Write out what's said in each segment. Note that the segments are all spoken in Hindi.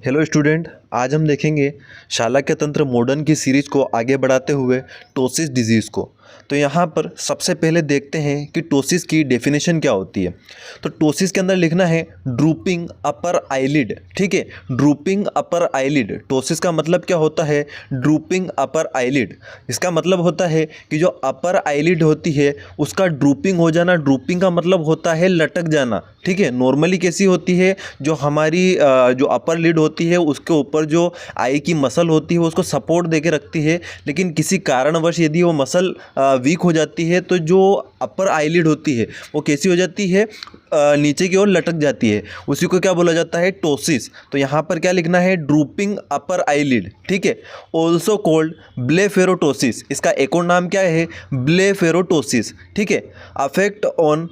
हेलो स्टूडेंट, आज हम देखेंगे शालाक्य तंत्र मॉडर्न की सीरीज़ को आगे बढ़ाते हुए टोसिस डिजीज़ को। तो यहाँ पर सबसे पहले देखते हैं कि टोसिस की डेफिनेशन क्या होती है। तो टोसिस के अंदर लिखना है ड्रूपिंग अपर आईलिड। ठीक है, ड्रूपिंग अपर आईलिड। टोसिस का मतलब क्या होता है? Drooping upper eyelid. इसका मतलब होता है कि जो अपर आईलिड होती है उसका ड्रूपिंग हो जाना। ड्रूपिंग का मतलब होता है लटक जाना। ठीक है, नॉर्मली कैसी होती है, जो हमारी जो अपर लिड होती है उसके ऊपर जो आई की मसल होती है उसको सपोर्ट देके रखती है, लेकिन किसी कारणवश यदि वो मसल वीक हो जाती है तो जो अपर आईलिड होती है वो कैसी हो जाती है, नीचे की ओर लटक जाती है। उसी को क्या बोला जाता है? टोसिस। तो यहाँ पर क्या लिखना है? Drooping upper eyelid. ठीक है, ऑल्सो कॉल्ड ब्लेफेरोटोसिस। इसका एक और नाम क्या है? ब्लेफेरोटोसिस। ठीक है, अफेक्ट ऑन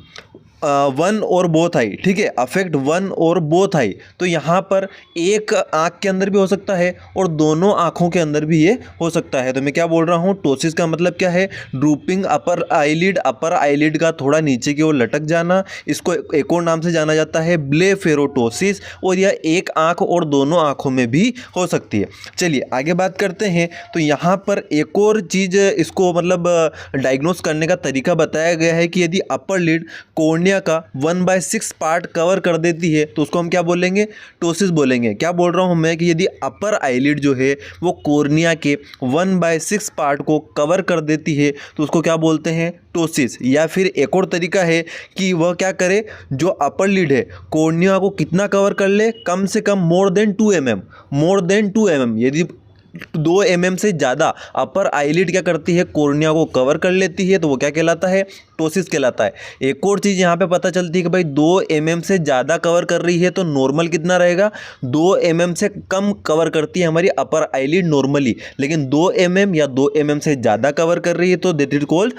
वन और बोथ आई। ठीक है, अफेक्ट वन और बोथ आई। तो यहाँ पर एक आँख के अंदर भी हो सकता है और दोनों आँखों के अंदर भी ये हो सकता है। तो मैं क्या बोल रहा हूँ, टोसिस का मतलब क्या है? Drooping upper eyelid, upper eyelid का थोड़ा नीचे की ओर लटक जाना। इसको एक और नाम से जाना जाता है ब्लेफेरोटोसिस, और यह एक आँख और दोनों आँखों में भी हो सकती है। चलिए आगे बात करते हैं। तो यहाँ पर एक और चीज़ इसको मतलब डायग्नोस करने का तरीका बताया गया है कि यदि अपर लिड कोर्निया का 1/6 पार्ट कवर कर देती है तो उसको हम क्या बोलेंगे? टोसिस बोलेंगे। क्या बोल रहा हूँ मैं कि यदि अपर आईलिड जो है वो कोर्निया के 1/6 पार्ट को कवर कर देती है तो उसको क्या बोलते हैं? टोसिस। या फिर एक और तरीका है कि वह क्या करे, जो अपर लिड है कोर्निया को कितना कवर कर ले? कम से कम more than 2 mm। More than 2 mm, यदि 2 mm से ज़्यादा अपर आईलिड क्या करती है, कोर्निया को कवर कर लेती है, तो वो क्या कहलाता है? टोसिस कहलाता है। एक और चीज़ यहाँ पे पता चलती है कि भाई 2 mm से ज़्यादा कवर कर रही है तो नॉर्मल कितना रहेगा? 2 mm से कम कवर करती है हमारी अपर आईलिड नॉर्मली, लेकिन 2 mm या 2 mm से ज़्यादा कवर कर रही है तो दैट इज कॉल्ड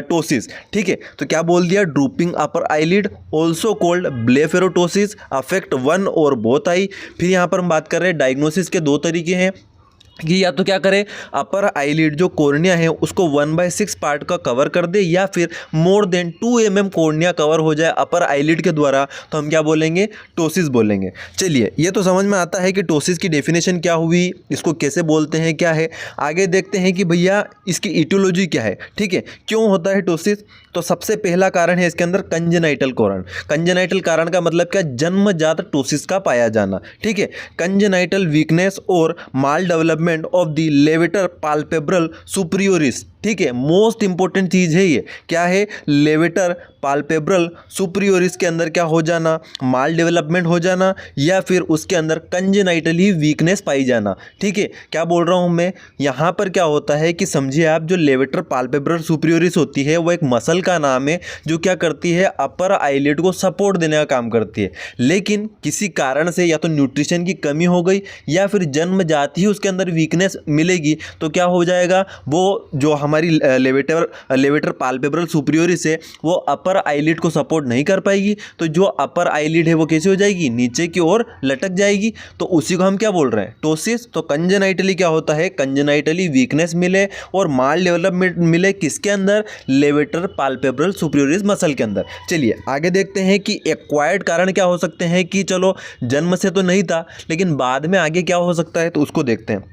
टोसिस। ठीक है, तो क्या बोल दिया? Drooping upper eyelid, also called blepharoptosis, affect one और बोथ आई। फिर यहाँ पर हम बात कर रहे हैं डायग्नोसिस के 2 तरीके हैं कि या तो क्या करे, अपर आईलिड जो कोर्निया है उसको 1/6 पार्ट का कवर कर दे, या फिर मोर देन 2 mm कोर्निया कवर हो जाए अपर आईलिड के द्वारा, तो हम क्या बोलेंगे? टोसिस बोलेंगे। चलिए, ये तो समझ में आता है कि टोसिस की डेफिनेशन क्या हुई, इसको कैसे बोलते हैं, क्या है। आगे देखते हैं कि भैया इसकी इटियोलॉजी क्या है। ठीक है, क्यों होता है टोसिस? तो सबसे पहला कारण है इसके अंदर कंजेनाइटल कारण। कंजेनाइटल कारण का मतलब क्या? जन्मजात टोसिस का पाया जाना। ठीक है, कंजेनाइटल वीकनेस और maldevelopment of the levator palpebrae superioris. ठीक है, मोस्ट इंपॉर्टेंट चीज़ है ये। क्या है? लेवेटर पाल्पेब्रल सुपरियोरिस के अंदर क्या हो जाना? माल डेवलपमेंट हो जाना, या फिर उसके अंदर कंजेनाइटली वीकनेस पाई जाना। ठीक है, क्या बोल रहा हूँ मैं, यहाँ पर क्या होता है कि समझिए आप, जो लेवेटर पाल्पेब्रल सुपरियोरिस होती है वो एक मसल का नाम है जो क्या करती है? अपर आईलिड को सपोर्ट देने का काम करती है। लेकिन किसी कारण से या तो न्यूट्रिशन की कमी हो गई या फिर जन्मजात ही उसके अंदर वीकनेस मिलेगी, तो क्या हो जाएगा, वो जो हमारी लेवेटर पाल्पेब्रल सुपरियोरिस है वो अपर आईलिड को सपोर्ट नहीं कर पाएगी, तो जो अपर आईलिड है वो कैसे हो जाएगी? नीचे की ओर लटक जाएगी। तो उसी को हम क्या बोल रहे हैं? टोसिस। तो कंजेनाइटली क्या होता है? कंजेनाइटली वीकनेस मिले और माल डेवलपमेंट मिले, किसके अंदर? लेवेटर पाल्पेब्रल सुपरियोरिस मसल के अंदर। चलिए आगे देखते हैं कि एक्वायर्ड कारण क्या हो सकते हैं, कि चलो जन्म से तो नहीं था लेकिन बाद में आगे क्या हो सकता है, तो उसको देखते हैं।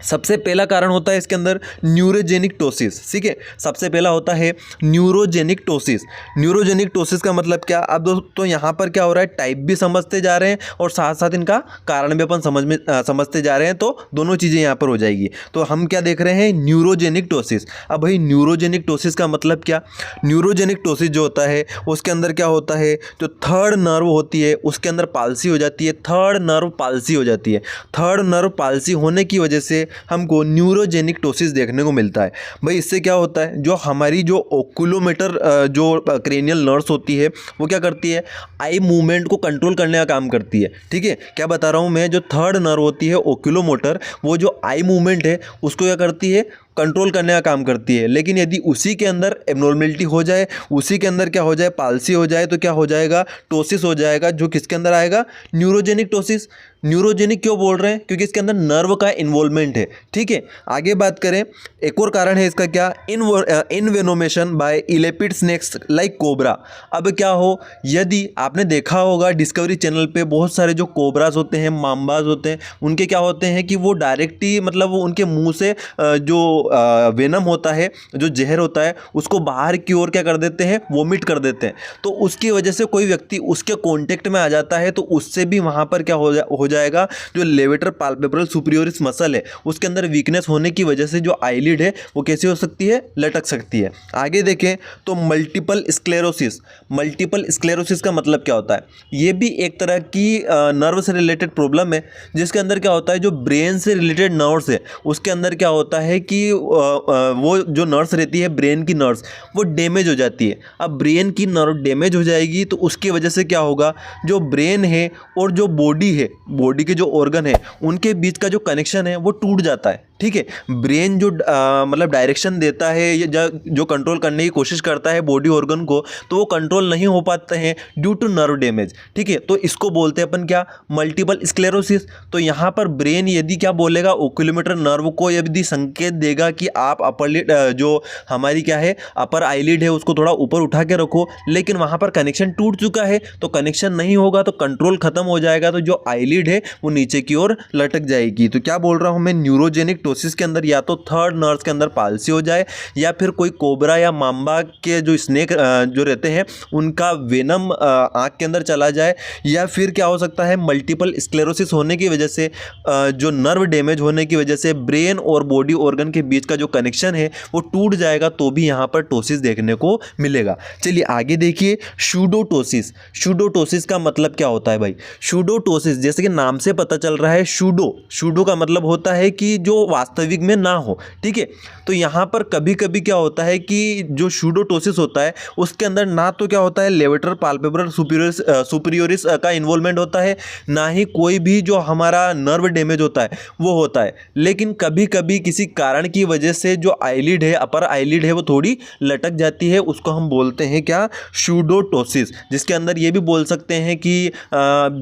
सबसे पहला कारण होता है इसके अंदर न्यूरोजेनिक टोसिस। ठीक है, सबसे पहला होता है न्यूरोजेनिक टोसिस। न्यूरोजेनिक टोसिस का मतलब क्या? अब दोस्तों यहाँ पर क्या हो रहा है, टाइप भी समझते जा रहे हैं और साथ साथ इनका कारण भी अपन समझते जा रहे हैं, तो दोनों चीज़ें यहाँ पर हो जाएगी। तो हम क्या देख रहे हैं? Neurogenic ptosis. अब भाई न्यूरोजेनिक टोसिस का मतलब क्या? न्यूरोजेनिक टोसिस जो होता है उसके अंदर क्या होता है, जो थर्ड नर्व होती है उसके अंदर पाल्सी हो जाती है। थर्ड नर्व पाल्सी हो जाती है। थर्ड नर्व पाल्सी होने की वजह से हमको न्यूरोजेनिक टोसिस देखने को मिलता है। भाई इससे क्या होता है, जो हमारी जो ओक्यूलोमोटर जो क्रेनियल नर्व्स होती है वो क्या करती है? आई मूवमेंट को कंट्रोल करने का काम करती है। ठीक है, क्या बता रहा हूँ मैं, जो थर्ड नर्व होती है ओक्यूलोमोटर, वो जो आई मूवमेंट है उसको क्या करती है? कंट्रोल करने का काम करती है। लेकिन यदि उसी के अंदर एब्नॉर्मेलिटी हो जाए, उसी के अंदर क्या हो जाए, पाल्सी हो जाए, तो क्या हो जाएगा, टोसिस हो जाएगा, जो किसके अंदर आएगा, न्यूरोजेनिक टोसिस। न्यूरोजेनिक क्यों बोल रहे हैं, क्योंकि इसके अंदर नर्व का इन्वॉल्वमेंट है। ठीक है, आगे बात करें, एक और कारण है इसका क्या, इनवेनोमेशन बाय इलेपिड स्नेक्स लाइक कोबरा। अब क्या हो, यदि आपने देखा होगा डिस्कवरी चैनल पे बहुत सारे जो कोबराज होते हैं, माम्बाज होते हैं, उनके क्या होते हैं कि वो डायरेक्ट ही मतलब वो उनके मुंह से जो वेनम होता है, जो जहर होता है, उसको बाहर की ओर क्या कर देते हैं, वोमिट कर देते हैं। तो उसकी वजह से कोई व्यक्ति उसके कॉन्टेक्ट में आ जाता है तो उससे भी वहाँ पर क्या हो जाएगा, जो लेवेटर पाल्पेब्रल सुपीरियोरिस मसल है उसके अंदर वीकनेस होने की वजह से जो आईलिड है वो कैसी हो सकती है, लटक सकती है। आगे देखें तो मल्टीपल स्क्लेरोसिस। मल्टीपल स्क्लेरोसिस का मतलब क्या होता है, ये भी एक तरह की नर्व से रिलेटेड प्रॉब्लम है, जिसके अंदर क्या होता है, जो ब्रेन से रिलेटेड नर्व्स है उसके अंदर क्या होता है कि वो जो नर्व्स रहती है, ब्रेन की नर्व्स, वो डैमेज हो जाती है। अब ब्रेन की नर्व डैमेज हो जाएगी तो उसकी वजह से क्या होगा, जो ब्रेन है और जो बॉडी है, बॉडी के जो ऑर्गन है, उनके बीच का जो कनेक्शन है वो टूट जाता है। ठीक है, ब्रेन जो मतलब डायरेक्शन देता है या जो कंट्रोल करने की कोशिश करता है बॉडी ऑर्गन को, तो वो कंट्रोल नहीं हो पाते हैं ड्यू टू नर्व डैमेज। ठीक है, तो इसको बोलते हैं अपन क्या, मल्टीपल स्क्लेरोसिस। तो यहाँ पर ब्रेन यदि क्या बोलेगा, ओक्यूलोमीटर नर्व को यदि संकेत देगा कि आप अपर जो हमारी क्या है, अपर आईलिड है, उसको थोड़ा ऊपर उठा के रखो, लेकिन वहाँ पर कनेक्शन टूट चुका है, तो कनेक्शन नहीं होगा तो कंट्रोल खत्म हो जाएगा, तो जो आईलिड है वो नीचे की ओर लटक जाएगी। तो क्या बोल रहा हूँ मैं, न्यूरोजेनिक टोसिस के अंदर या तो थर्ड नर्व के अंदर पाल्सी हो जाए, या फिर कोई कोबरा या माम्बा के जो स्नेक जो रहते हैं उनका वेनम आँख के अंदर चला जाए, या फिर क्या हो सकता है, मल्टीपल स्क्लेरोसिस होने की वजह से जो नर्व डैमेज होने की वजह से ब्रेन और बॉडी ऑर्गन के बीच का जो कनेक्शन है वो टूट जाएगा, तो भी यहाँ पर टोसिस देखने को मिलेगा। चलिए आगे देखिए, शूडोटोसिस। शूडोटोसिस का मतलब क्या होता है भाई, शूडोटोसिस जैसे कि नाम से पता चल रहा है, शूडो का मतलब होता है कि जो वास्तविक में ना हो। ठीक है, तो यहाँ पर कभी कभी क्या होता है कि जो शूडोटोसिस होता है उसके अंदर ना तो क्या होता है, लेवेटर पाल्पेब्रल सुपीरियोरिस का इन्वॉल्वमेंट होता है, ना ही कोई भी जो हमारा नर्व डैमेज होता है वो होता है। लेकिन कभी कभी किसी कारण की वजह से जो आईलिड है, अपर आईलिड है, वो थोड़ी लटक जाती है, उसको हम बोलते हैं क्या, शूडोटोसिस। जिसके अंदर ये भी बोल सकते हैं कि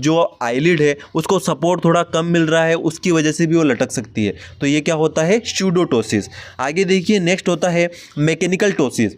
जो आईलिड है उसको सपोर्ट थोड़ा कम मिल रहा है, उसकी वजह से भी वो लटक सकती है। तो ये क्या होता है, शूडोटोसिस। आगे देखिए, नेक्स्ट होता है मैकेनिकल टोसिस।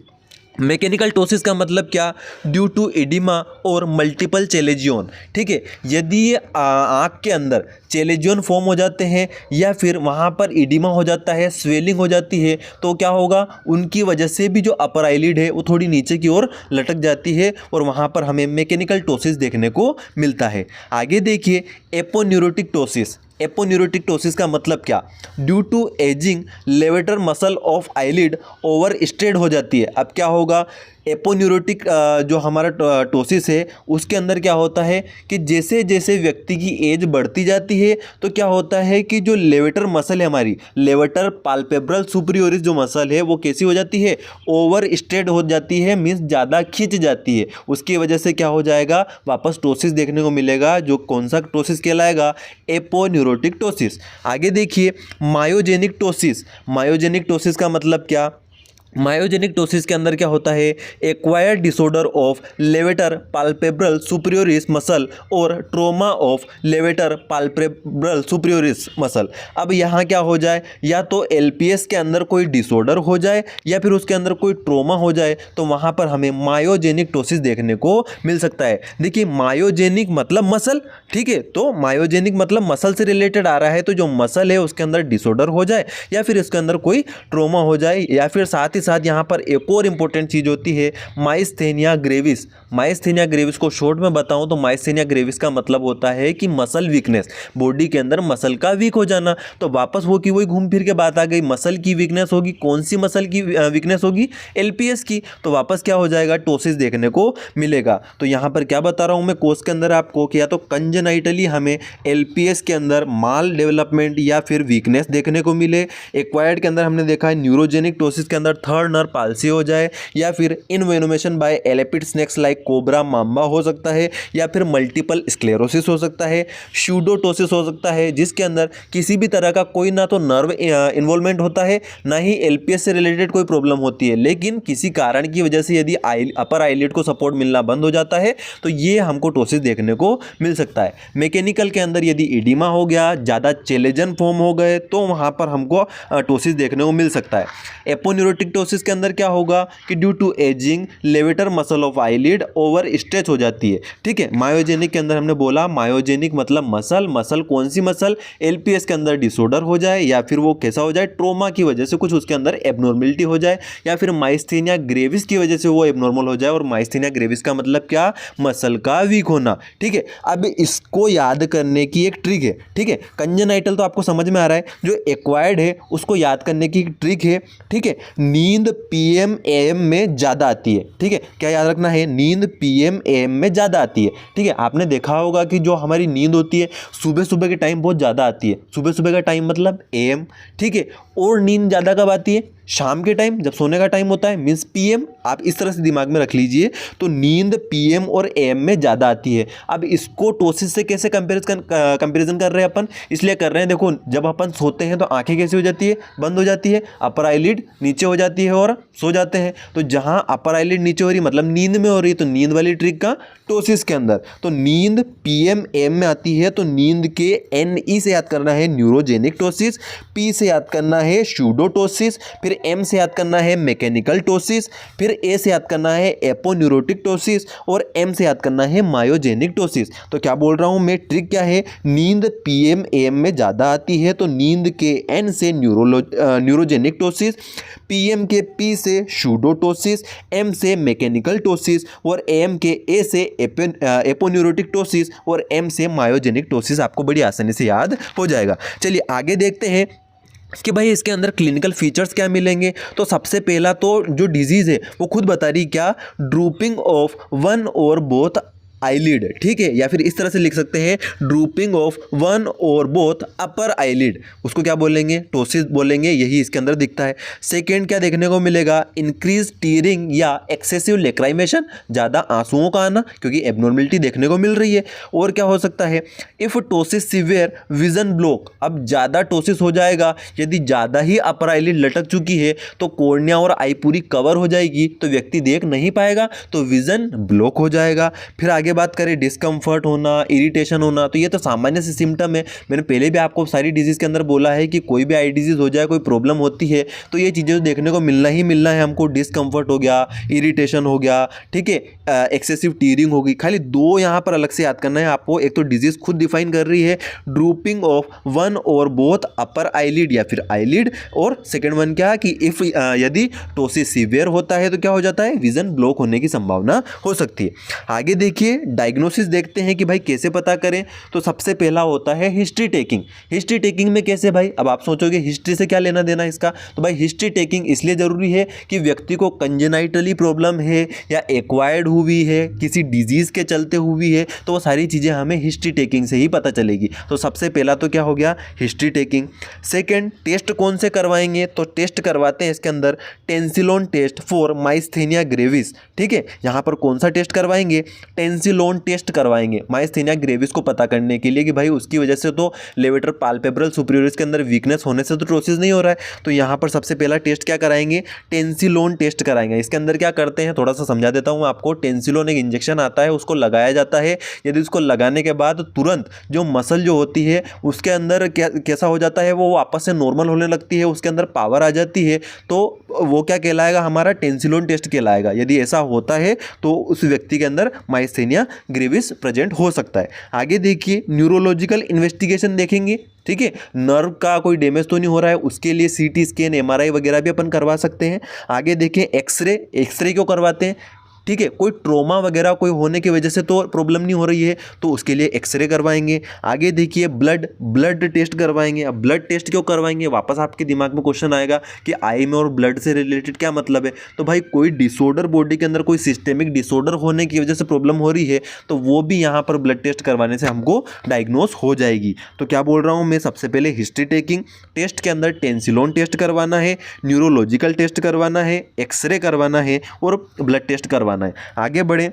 मैकेनिकल टोसिस का मतलब क्या, ड्यू टू एडिमा और मल्टीपल चेलेजियन। ठीक है, यदि आँख के अंदर चेलेजियन फॉर्म हो जाते हैं या फिर वहाँ पर एडिमा हो जाता है, स्वेलिंग हो जाती है, तो क्या होगा, उनकी वजह से भी जो अपर आईलिड है वो थोड़ी नीचे की ओर लटक जाती है और वहाँ पर हमें मैकेनिकल टोसिस देखने को मिलता है। आगे देखिए, एपोन्यूरोटिक टोसिस। एपोन्यूरोटिक टोसिस का मतलब क्या, due to ageing levator muscle of eyelid over stretched हो जाती है। अब क्या होगा, एपोन्यूरोटिक जो हमारा टोसिस है उसके अंदर क्या होता है कि जैसे जैसे व्यक्ति की एज बढ़ती जाती है तो क्या होता है कि जो लेवेटर मसल है, हमारी लेवेटर पाल्पेब्रल सुपीरियोरिस जो मसल है वो कैसी हो जाती है, ओवर स्ट्रेड हो जाती है, मीन्स ज़्यादा खिंच जाती है। उसकी वजह से क्या हो जाएगा, वापस टोसिस देखने को मिलेगा, जो कौन सा टोसिस कहलाएगा, एपोन्यूरोटिक टोसिस। आगे देखिए, मायोजेनिक टोसिस। मायोजेनिक टोसिस का मतलब क्या, मायोजेनिक टोसिस के अंदर क्या होता है, acquired disorder of levator palpebrae superioris muscle और trauma of levator palpebrae superioris muscle. अब यहाँ क्या हो जाए, या तो एलपीएस के अंदर कोई डिसऑर्डर हो जाए या फिर उसके अंदर कोई ट्रोमा हो जाए, तो वहाँ पर हमें मायोजेनिक टोसिस देखने को मिल सकता है। देखिए, मायोजेनिक मतलब मसल, ठीक है, तो मायोजेनिक मतलब मसल से रिलेटेड आ रहा है, तो जो मसल है उसके अंदर डिसऑर्डर हो जाए या फिर इसके अंदर कोई ट्रोमा हो जाए, या फिर साथ साथ यहाँ पर एक और इंपॉर्टेंट चीज होती है, माइस्थेनिया ग्रेविस। माइस्थेनिया ग्रेविस को शॉर्ट में बताऊं तो माइस्थेनिया ग्रेविस का मतलब होता है कि मसल वीकनेस, बॉडी के अंदर मसल का वीक हो जाना। तो वापस वो की वही घूम फिर के बात आ गई, मसल की वीकनेस होगी, कौन सी मसल की वीकनेस होगी, एलपीएस की। तो वापस क्या हो जाएगा, टोसिस देखने को मिलेगा। तो यहाँ पर क्या बता रहा हूँ मैं कोर्स के अंदर आपको, कि या तो कंजेनाइटली हमें एलपीएस के अंदर माल डेवलपमेंट या फिर वीकनेस देखने को मिले, एक्वायर्ड के अंदर हमने देखा है न्यूरोजेनिक टोसिस के अंदर थर्ड नर्व पाल्सी हो जाए, या फिर envenomation by elapid snakes like cobra mamba हो सकता है, या फिर मल्टीपल स्क्लेरोसिस हो सकता है, शूडोटोसिस हो सकता है, जिसके अंदर किसी भी तरह का कोई ना तो नर्व इन्वॉल्वमेंट होता है, ना ही एलपीएस से रिलेटेड कोई प्रॉब्लम होती है, लेकिन किसी कारण की वजह से यदि अपर आईलिड को सपोर्ट मिलना बंद हो जाता है तो ये हमको टोसिस देखने को मिल सकता है। मैकेनिकल के अंदर यदि एडिमा हो गया, ज़्यादा चेलेजन फॉर्म हो गए, तो वहाँ पर हमको टोसिस देखने को मिल सकता है। एपोन्यूरोटिक टोसिस के अंदर क्या होगा कि due to ageing levator muscle of eyelid over stretch हो जाती है, ठीक है। मायोजेनिक के अंदर हमने बोला, मायोजेनिक मतलब मसल कौन सी मसल, एलपीएस के अंदर डिसऑर्डर हो जाए, या फिर वो कैसा हो जाए, ट्रोमा की वजह से कुछ उसके अंदर एबनॉर्मलिटी हो जाए, या फिर माइस्थेनिया ग्रेविस की वजह से वो एबनॉर्मल हो जाए। और माइस्थेनिया ग्रेविस का मतलब क्या, मसल का वीक होना, ठीक है। अब इसको याद करने की एक ट्रिक है, ठीक है। कंजेनाइटल तो आपको समझ में आ रहा है, जो एक्वायर्ड है उसको याद करने की ट्रिक है, ठीक है। नींद पीएम एएम में ज़्यादा आती है, ठीक है। क्या याद रखना है, नींद पीएम एएम में ज़्यादा आती है, ठीक है। आपने देखा होगा कि जो हमारी नींद होती है सुबह सुबह के टाइम बहुत ज़्यादा आती है, सुबह सुबह का टाइम मतलब एएम, ठीक है। और नींद ज़्यादा कब आती है, शाम के टाइम, जब सोने का टाइम होता है, मीन्स पीएम। आप इस तरह से दिमाग में रख लीजिए, तो नींद पीएम और एएम में ज़्यादा आती है। अब इसको टोसिस से कैसे कंपेरिजन कर रहे हैं अपन, इसलिए कर रहे हैं, देखो जब अपन सोते हैं तो आंखें कैसे हो जाती है, बंद हो जाती है, अपर आईलिड नीचे हो जाती है और सो जाते हैं। तो जहाँ अपर आईलिड नीचे हो रही मतलब नींद में हो रही है, तो नींद वाली ट्रिक का टोसिस के अंदर, तो नींद पीएम एम में आती है, तो नींद के एनई से याद करना है न्यूरोजेनिक टोसिस, पी से याद करना है शूडोटोसिस, फिर एम से याद करना है मैकेनिकल टोसिस, फिर ए से याद करना है एपोन्यूरोटिक टोसिस, और एम से याद करना है मायोजेनिक टोसिस। तो क्या बोल रहा हूँ मैं, ट्रिक क्या है, नींद पीएम एम में ज़्यादा आती है, तो नींद के एन से न्यूरोजेनिक टोसिस, पीएम के पी से शूडोटोसिस, एम से मैकेनिकल टोसिस, और एम के ए से एपोन्यूरोटिक टोसिस, और एम से मायोजेनिक टोसिस। आपको बड़ी आसानी से याद हो जाएगा। चलिए आगे देखते हैं कि भाई इसके अंदर क्लिनिकल फीचर्स क्या मिलेंगे। तो सबसे पहला तो जो डिजीज़ है वो खुद बता रही, क्या, ड्रूपिंग ऑफ वन और बोथ आईलिड, ठीक है, या फिर इस तरह से लिख सकते हैं ड्रूपिंग ऑफ वन और बोथ अपर आईलिड, उसको क्या बोलेंगे, टोसिस बोलेंगे, यही इसके अंदर दिखता है। सेकेंड क्या देखने को मिलेगा, इंक्रीज टीयरिंग या एक्सेसिव लेक्राइमेशन, ज़्यादा आंसुओं का आना, क्योंकि एबनॉर्मलिटी देखने को मिल रही है। और क्या हो सकता है, if ptosis severe vision block, अब ज़्यादा टोसिस हो जाएगा, यदि ज़्यादा ही अपर आईलिड लटक चुकी है तो कॉर्निया और आई पूरी कवर हो जाएगी, तो व्यक्ति देख नहीं पाएगा, तो विजन ब्लॉक हो जाएगा। फिर आगे बात करें डिस्कम्फर्ट होना, इरिटेशन होना, तो ये तो सामान्य से सिम्टम है। मैंने पहले भी आपको सारी डिजीज़ के अंदर बोला है कि कोई भी आई डिजीज़ हो जाए, कोई प्रॉब्लम होती है तो ये चीज़ें तो देखने को मिलना ही मिलना है हमको। डिस्कम्फर्ट हो गया, इरिटेशन हो गया, ठीक है, एक्सेसिव टीयरिंग होगी। खाली दो यहाँ पर अलग से याद करना है आपको, एक तो डिजीज़ खुद डिफाइन कर रही है ड्रूपिंग ऑफ वन और बोथ अपर आईलिड या फिर आईलिड, और सेकेंड वन क्या कि इफ़ यदि टोसिस सीवियर होता है तो क्या हो जाता है, विजन ब्लॉक होने की संभावना हो सकती है। आगे देखिए डायग्नोसिस देखते हैं कि भाई कैसे पता करें। तो सबसे पहला होता है हिस्ट्री टेकिंग। हिस्ट्री टेकिंग में कैसे भाई, अब आप सोचोगे हिस्ट्री से क्या लेना देना इसका, तो भाई हिस्ट्री टेकिंग इसलिए ज़रूरी है कि व्यक्ति को कंजेनाइटली प्रॉब्लम है या एक्वायर्ड हुई है, किसी डिजीज़ के चलते हुई है, तो वो सारी चीज़ें हमें हिस्ट्री टेकिंग से ही पता चलेगी। तो सबसे पहला तो क्या हो गया, हिस्ट्री टेकिंग। सेकेंड, टेस्ट कौन से करवाएंगे, तो टेस्ट करवाते हैं इसके अंदर Tensilon test for myasthenia gravis, ठीक है। यहाँ पर कौन सा टेस्ट करवाएंगे, टेंसिलोन टेस्ट करवाएंगे माइस्थेनिया ग्रेविस को पता करने के लिए कि भाई उसकी वजह से तो लेवेटर पाल्पेब्रल सुपीरियरिस के अंदर वीकनेस होने से तो टोसिस नहीं हो रहा है। तो यहाँ पर सबसे पहला टेस्ट क्या कराएंगे, टेंसिलोन टेस्ट कराएंगे। इसके अंदर क्या करते हैं थोड़ा सा समझा देता हूँ आपको। टेंसिलोन एक इंजेक्शन आता है, उसको लगाया जाता है। यदि उसको लगाने के बाद तुरंत जो मसल जो होती है उसके अंदर कैसा हो जाता है, वो वापस से नॉर्मल होने लगती है, उसके अंदर पावर आ जाती है, तो वो क्या कहलाएगा, हमारा टेंसिलोन टेस्ट कहलाएगा। यदि ऐसा होता है तो उस व्यक्ति के अंदर माइस्थेनिया ग्रेविस प्रेजेंट हो सकता है। आगे देखिए न्यूरोलॉजिकल इन्वेस्टिगेशन देखेंगे, ठीक है, नर्व का कोई डैमेज तो नहीं हो रहा है, उसके लिए सीटी स्कैन, एमआरआई वगैरह भी अपन करवा सकते हैं। आगे देखें एक्सरे। एक्सरे क्यों करवाते हैं, ठीक है, कोई ट्रोमा वगैरह कोई होने की वजह से तो प्रॉब्लम नहीं हो रही है, तो उसके लिए एक्सरे करवाएंगे। आगे देखिए ब्लड टेस्ट करवाएंगे। अब ब्लड टेस्ट क्यों करवाएंगे, वापस आपके दिमाग में क्वेश्चन आएगा कि आई में और ब्लड से रिलेटेड क्या मतलब है। तो भाई कोई डिसऑर्डर बॉडी के अंदर कोई सिस्टेमिक डिसऑर्डर होने की वजह से प्रॉब्लम हो रही है तो वो भी यहाँ पर ब्लड टेस्ट करवाने से हमको डायग्नोस हो जाएगी। तो क्या बोल रहा हूँ मैं, सबसे पहले हिस्ट्री टेकिंग टेस्ट के अंदर टेंसिलोन टेस्ट करवाना है, न्यूरोलॉजिकल टेस्ट करवाना है, एक्सरे करवाना है और ब्लड टेस्ट करवाना है। आगे बढ़े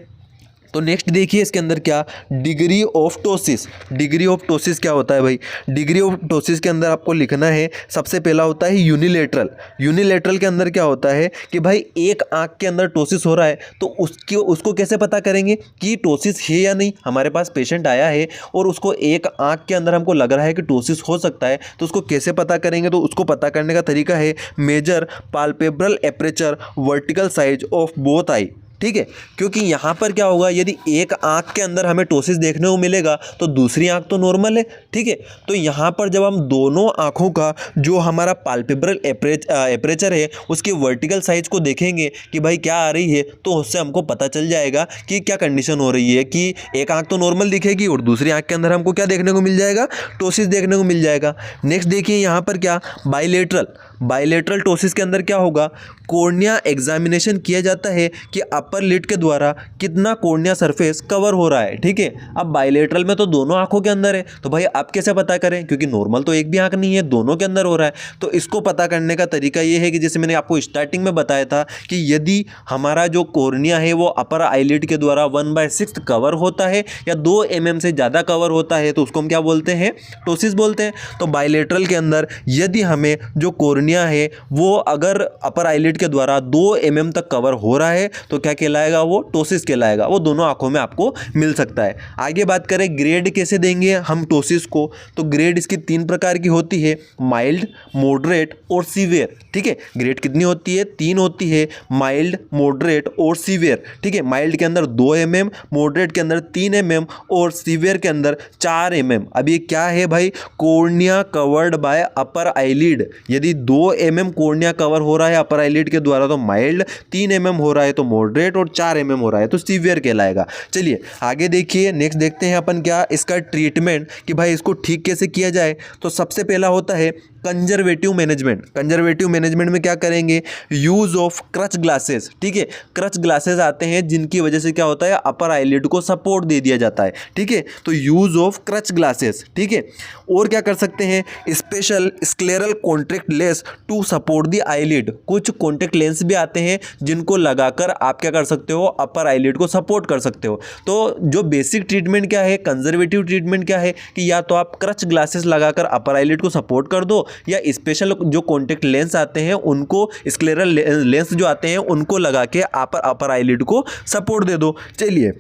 तो नेक्स्ट देखिए इसके अंदर क्या, degree of ptosis. Degree of ptosis क्या होता है भाई, डिग्री ऑफ टोसिस के अंदर आपको लिखना है, सबसे पहला होता है यूनिलेटरल। यूनिलेटरल के अंदर क्या होता है कि भाई एक आंख के अंदर टोसिस हो रहा है तो उसको कैसे पता करेंगे कि टोसिस है या नहीं। हमारे पास पेशेंट आया है और उसको एक आंख के अंदर हमको लग रहा है कि टोसिस हो सकता है, तो उसको कैसे पता करेंगे, तो उसको पता करने का तरीका है measure palpebral aperture vertical size of both eye. ठीक है, क्योंकि यहाँ पर क्या होगा, यदि एक आंख के अंदर हमें टोसिस देखने को मिलेगा तो दूसरी आंख तो नॉर्मल है। ठीक है, तो यहाँ पर जब हम दोनों आंखों का जो हमारा पाल्पेब्रल एपरेचर है उसकी वर्टिकल साइज को देखेंगे कि भाई क्या आ रही है, तो उससे हमको पता चल जाएगा कि क्या कंडीशन हो रही है, कि एक आंख तो नॉर्मल दिखेगी और दूसरी आंख के अंदर हमको क्या देखने को मिल जाएगा, टोसिस देखने को मिल जाएगा। नेक्स्ट देखिए यहाँ पर क्या, बाइलेटरल टोसिस के अंदर क्या होगा, कॉर्निया एग्जामिनेशन किया जाता है कि अपर लिड के द्वारा कितना कॉर्निया सरफेस कवर हो रहा है। ठीक है, अब बाइलेटरल में तो दोनों आंखों के अंदर है, तो भाई आप कैसे पता करें, क्योंकि नॉर्मल तो एक भी आंख नहीं है, दोनों के अंदर हो रहा है। तो इसको पता करने का तरीका ये है कि जैसे मैंने आपको स्टार्टिंग में बताया था कि यदि हमारा जो कॉर्निया है वो अपर आईलिड के द्वारा 1/6 कवर होता है या 2 mm से ज़्यादा कवर होता है तो उसको हम क्या बोलते हैं, टोसिस बोलते हैं। तो बाइलेटरल के अंदर यदि हमें जो कॉर्निया है वो अगर अपर आईलिड के द्वारा 2 mm तक कवर हो रहा है तो क्या कहलाएगा, वो टोसिस कहलाएगा। वो दोनों आंखों में आपको मिल सकता है। आगे बात करें ग्रेड कैसे देंगे हम टोसिस को, तो ग्रेड इसकी 3 प्रकार की होती है, माइल्ड, मॉडरेट और सीवियर। ठीक है, ग्रेड कितनी होती है, 3 होती है, माइल्ड, मॉडरेट और सीवियर। ठीक है, माइल्ड के अंदर 2 mm, मॉडरेट के अंदर 3 mm और सीवियर के अंदर 4 mm। अब ये क्या है भाई, cornea covered by upper eyelid. यदि 2 mm कॉर्निया कवर हो रहा है अपर आईलिड के द्वारा तो माइल्ड, 3 mm हो रहा है तो मॉडरेट और 4 mm हो रहा है तो सीवियर कहलाएगा। चलिए आगे देखिए, नेक्स्ट देखते हैं अपन क्या इसका ट्रीटमेंट, कि भाई इसको ठीक कैसे किया जाए। तो सबसे पहला होता है कंजर्वेटिव मैनेजमेंट। कंजर्वेटिव मैनेजमेंट में क्या करेंगे, यूज ऑफ क्रच ग्लासेस। ठीक है, क्रच ग्लासेस आते हैं जिनकी वजह से क्या होता है, अपर आईलिड को सपोर्ट दे दिया जाता है। ठीक है, तो यूज ऑफ क्रच ग्लासेस। ठीक है, और क्या कर सकते हैं, special scleral contact lens to support the eyelid. कुछ कॉन्टैक्ट लेंस भी आते हैं जिनको लगाकर आप क्या कर सकते हो, अपर आईलिड को सपोर्ट कर सकते हो। तो जो बेसिक ट्रीटमेंट क्या है, कंजर्वेटिव ट्रीटमेंट क्या है, कि या तो आप क्रच ग्लासेस लगाकर अपर आईलिड को सपोर्ट कर दो या स्पेशल जो कॉन्टैक्ट लेंस आते हैं उनको, स्क्लेरल लेंस जो आते हैं उनको लगा के अपर आईलिड को सपोर्ट दे दो। चलिए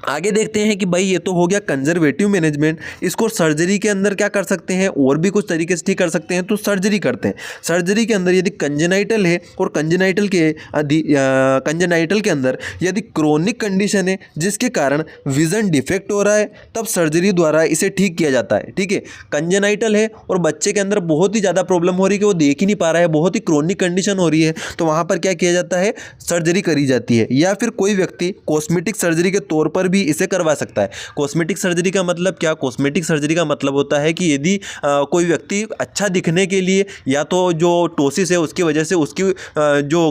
आगे देखते हैं कि भाई ये तो हो गया कंजर्वेटिव मैनेजमेंट। इसको सर्जरी के अंदर क्या कर सकते हैं, और भी कुछ तरीके से ठीक कर सकते हैं, तो सर्जरी करते हैं। सर्जरी के अंदर यदि कंजेनाइटल है और कंजेनाइटल के अंदर यदि क्रोनिक कंडीशन है जिसके कारण विजन डिफेक्ट हो रहा है, तब सर्जरी द्वारा इसे ठीक किया जाता है। ठीक है, कंजेनाइटल है और बच्चे के अंदर बहुत ही ज़्यादा प्रॉब्लम हो रही है कि वो देख ही नहीं पा रहा है, बहुत ही क्रोनिक कंडीशन हो रही है, तो वहाँ पर क्या किया जाता है, सर्जरी करी जाती है। या फिर कोई व्यक्ति कॉस्मेटिक सर्जरी के तौर पर भी इसे करवा सकता है। कॉस्मेटिक सर्जरी का मतलब क्या, कॉस्मेटिक सर्जरी का मतलब होता है कि यदि कोई व्यक्ति अच्छा दिखने के लिए या तो जो टोसिस है उसकी वजह से उसकी जो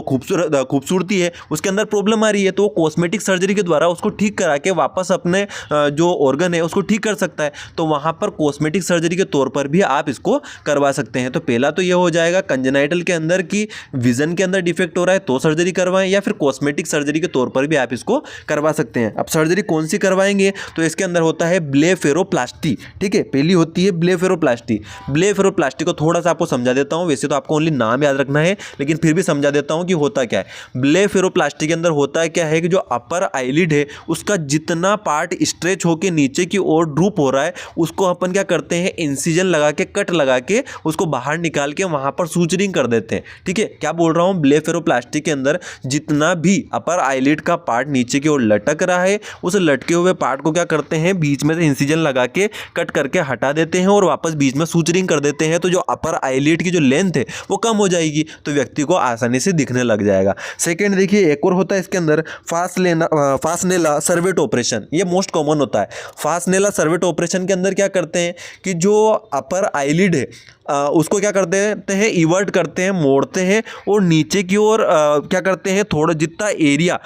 खूबसूरती है उसके अंदर प्रॉब्लम आ रही है, तो कॉस्मेटिक सर्जरी के द्वारा उसको ठीक करा के वापस अपने जो ऑर्गन है उसको ठीक कर सकता है। तो वहाँ पर कॉस्मेटिक सर्जरी के तौर पर भी आप इसको करवा सकते हैं। तो पहला तो ये हो जाएगा कंजेनाइटल के अंदर की विजन के अंदर डिफेक्ट हो रहा है तो सर्जरी करवाएं, या फिर कॉस्मेटिक सर्जरी के तौर पर भी आप इसको करवा सकते हैं। अब सर्जरी कौन सी करवाएंगे, तो इसके अंदर होता है ब्लेफेरोप्लास्टी। ठीक है, पहली होती है ब्लेफेरोप्लास्टी। ब्लेफेरोप्लास्टी को थोड़ा सा आपको समझा देता हूं, वैसे तो आपको ओनली नाम याद रखना है लेकिन फिर भी समझा देता हूं कि होता क्या है। ब्लेफेरोप्लास्टी के अंदर होता है क्या है कि जो अपर आईलिड है उसका जितना पार्ट स्ट्रेच होकर नीचे की ओर ड्रूप हो रहा है उसको अपन क्या करते हैं, इंसिजन लगा के, कट लगा के उसको बाहर निकाल के वहां पर सूचरिंग कर देते हैं। ठीक है, क्या बोल रहा हूं, ब्लेफेरोप्लास्टी के अंदर जितना भी अपर आईलिड का पार्ट नीचे की ओर लटक रहा है उस लटके हुए पार्ट को क्या करते हैं, बीच में से इंसिजन लगा के कट करके हटा देते हैं और वापस बीच में सूचरिंग कर देते हैं। तो जो अपर आईलिड की जो लेंथ है वो कम हो जाएगी, तो व्यक्ति को आसानी से दिखने लग जाएगा। सेकेंड देखिए, एक और होता है इसके अंदर फासनेला सर्वेट ऑपरेशन। ये मोस्ट कॉमन होता है। फासनेला सर्वेट ऑपरेशन के अंदर क्या करते हैं कि जो अपर आईलिड है उसको क्या कर देते हैं, इवर्ट करते हैं, मोड़ते हैं और नीचे की ओर क्या करते हैं, थोड़ा जितना एरिया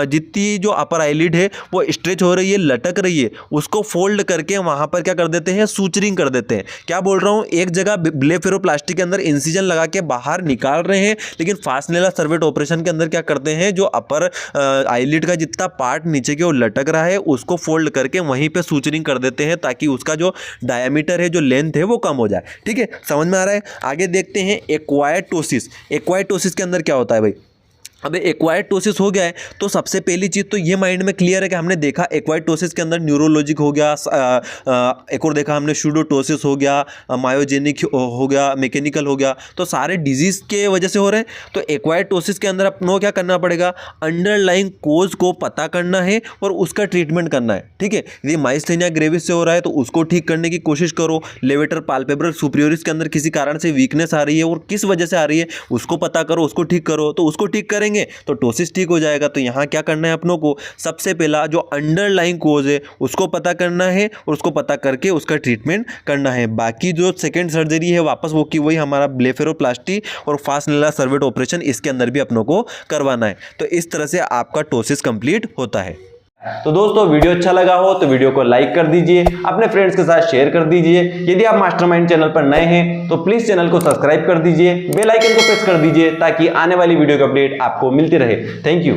जितनी जो अपर आईलिड है वो स्ट्रेच हो रही है, लटक रही है, उसको फोल्ड करके वहाँ पर क्या कर देते हैं, सूचरिंग कर देते हैं। क्या बोल रहा हूँ, एक जगह ब्लेफेरोप्लास्टी के अंदर इंसिजन लगा के बाहर निकाल रहे हैं, लेकिन फासनेला सर्वेट ऑपरेशन के अंदर क्या करते हैं, जो अपर आईलिड का जितना पार्ट नीचे की ओर लटक रहा है उसको फोल्ड करके वहीं पर सूचरिंग कर देते हैं, ताकि उसका जो डायमीटर है, जो लेंथ है वो कम हो जाए। ठीक है, समझ में आ रहा है। आगे देखते हैं एक्वायर्ड टोसिस। एक्वायर्ड टोसिस के अंदर क्या होता है भाई, अब एक्वायर्ड टोसिस हो गया है तो सबसे पहली चीज़ तो ये माइंड में क्लियर है कि हमने देखा एक्वायर्ड टोसिस के अंदर न्यूरोलॉजिक हो गया, एक और देखा हमने सूडोटोसिस हो गया, मायोजेनिक हो गया, मैकेनिकल हो गया, तो सारे डिजीज़ के वजह से हो रहे हैं। तो एक्वायर्ड टोसिस के अंदर अपनों क्या करना पड़ेगा, अंडरलाइंग कोज को पता करना है और उसका ट्रीटमेंट करना है। ठीक है, यदि माइस्थेनिया ग्रेविस से हो रहा है तो उसको ठीक करने की कोशिश करो। लेवेटर पाल्पेब्रल सुपीरियरिस के अंदर किसी कारण से वीकनेस आ रही है और किस वजह से आ रही है उसको पता करो, उसको ठीक करो। तो उसको ठीक करेंगे तो टोसिस ठीक हो जाएगा। तो यहाँ क्या करना है अपनों को, सबसे पहला जो अंडरलाइंग कोज है उसको पता करना है और उसको पता करके उसका ट्रीटमेंट करना है। बाकी जो सेकेंड सर्जरी है वापस वो की वही हमारा ब्लेफेरोप्लास्टी और फासनेला सर्वेट ऑपरेशन, इसके अंदर भी अपनों को करवाना है। तो इस तरह से आपका टोसिस कंप्लीट होता है। तो दोस्तों वीडियो अच्छा लगा हो तो वीडियो को लाइक कर दीजिए, अपने फ्रेंड्स के साथ शेयर कर दीजिए। यदि आप मास्टरमाइंड चैनल पर नए हैं तो प्लीज चैनल को सब्सक्राइब कर दीजिए, बेल आइकन को प्रेस कर दीजिए ताकि आने वाली वीडियो की अपडेट आपको मिलती रहे। Thank you.